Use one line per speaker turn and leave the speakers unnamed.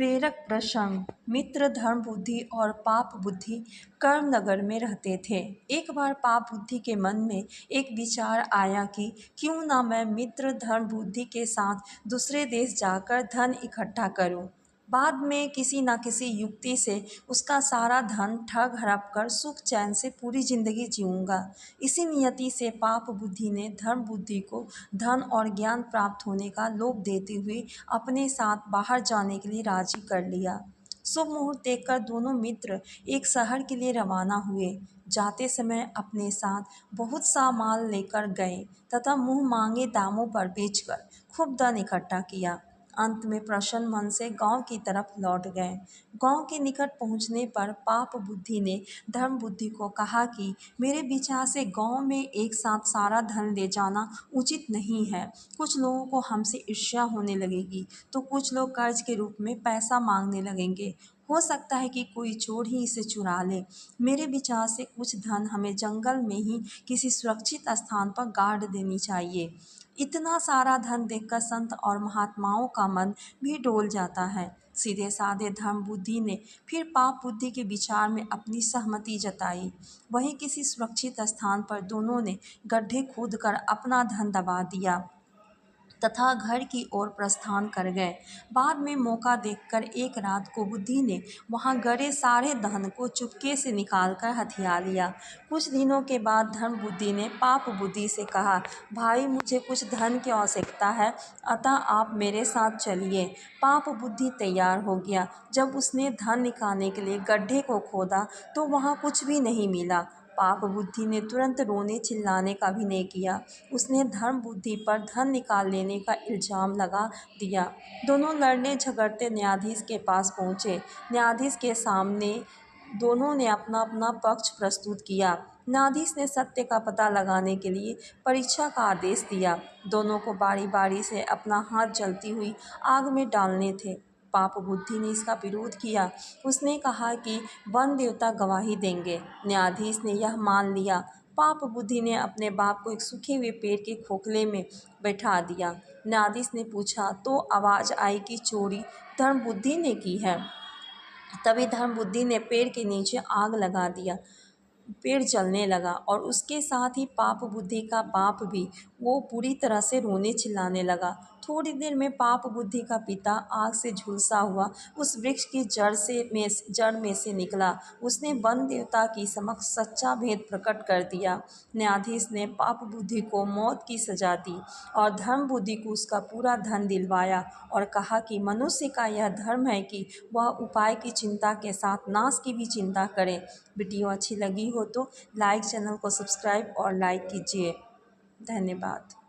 प्रेरक प्रसंग। मित्र धर्म बुद्धि और पाप बुद्धि कर्म नगर में रहते थे। एक बार पाप बुद्धि के मन में एक विचार आया कि क्यों ना मैं मित्र धर्म बुद्धि के साथ दूसरे देश जाकर धन इकट्ठा करूं। बाद में किसी न किसी युक्ति से उसका सारा धन ठग हड़प कर सुख चैन से पूरी जिंदगी जीऊंगा। इसी नियति से पाप बुद्धि ने धर्म बुद्धि को धन और ज्ञान प्राप्त होने का लोभ देते हुए अपने साथ बाहर जाने के लिए राजी कर लिया। शुभ मुहूर्त देखकर दोनों मित्र एक शहर के लिए रवाना हुए। जाते समय अपने साथ बहुत सा माल लेकर गए तथा मुंह मांगे दामों पर बेचकर खूब धन इकट्ठा किया। अंत में प्रसन्न मन से गांव की तरफ लौट गए। गांव के निकट पहुंचने पर पाप बुद्धि ने धर्म बुद्धि को कहा कि मेरे विचार से गांव में एक साथ सारा धन ले जाना उचित नहीं है। कुछ लोगों को हमसे ईर्ष्या होने लगेगी तो कुछ लोग कर्ज के रूप में पैसा मांगने लगेंगे। हो सकता है कि कोई चोर ही इसे चुरा ले। मेरे विचार से कुछ धन हमें जंगल में ही किसी सुरक्षित स्थान पर गाड़ देनी चाहिए। इतना सारा धन देखकर संत और महात्माओं का मन भी डोल जाता है। सीधे साधे धर्म बुद्धि ने फिर पाप बुद्धि के विचार में अपनी सहमति जताई। वहीं किसी सुरक्षित स्थान पर दोनों ने गड्ढे खोदकर अपना धन दबा दिया तथा घर की ओर प्रस्थान कर गए। बाद में मौका देखकर एक रात को बुद्धि ने वहां गड़े सारे धन को चुपके से निकालकर हथिया लिया। कुछ दिनों के बाद धर्म बुद्धि ने पाप बुद्धि से कहा, भाई मुझे कुछ धन की आवश्यकता है, अतः आप मेरे साथ चलिए। पाप बुद्धि तैयार हो गया। जब उसने धन निकालने के लिए गड्ढे को खोदा तो वहाँ कुछ भी नहीं मिला। पाप बुद्धि ने तुरंत रोने चिल्लाने का अभिनय किया। उसने धर्म बुद्धि पर धन निकाल लेने का इल्जाम लगा दिया। दोनों लड़ने झगड़ते न्यायाधीश के पास पहुंचे। न्यायाधीश के सामने दोनों ने अपना अपना पक्ष प्रस्तुत किया। न्यायाधीश ने सत्य का पता लगाने के लिए परीक्षा का आदेश दिया। दोनों को बारी बारी से अपना हाथ जलती हुई आग में डालने थे। पाप बुद्धि ने इसका विरोध किया। उसने कहा कि वन देवता गवाही देंगे। न्यायाधीश ने यह मान लिया। पाप बुद्धि ने अपने बाप को एक सूखे हुए पेड़ के खोखले में बैठा दिया। न्यायाधीश ने पूछा तो आवाज़ आई कि चोरी धर्म बुद्धि ने की है। तभी धर्म बुद्धि ने पेड़ के नीचे आग लगा दिया। पेड़ जलने लगा और उसके साथ ही पाप बुद्धि का बाप भी वो पूरी तरह से रोने चिल्लाने लगा। थोड़ी देर में पाप बुद्धि का पिता आग से झुलसा हुआ उस वृक्ष की जड़ में से निकला। उसने वन देवता की समक्ष सच्चा भेद प्रकट कर दिया। न्यायाधीश ने पाप बुद्धि को मौत की सजा दी और धर्म बुद्धि को उसका पूरा धन दिलवाया और कहा कि मनुष्य का यह धर्म है कि वह उपाय की चिंता के साथ नाश की भी चिंता करे। वीडियो अच्छी लगी हो तो लाइक, चैनल को सब्सक्राइब और लाइक कीजिए। धन्यवाद।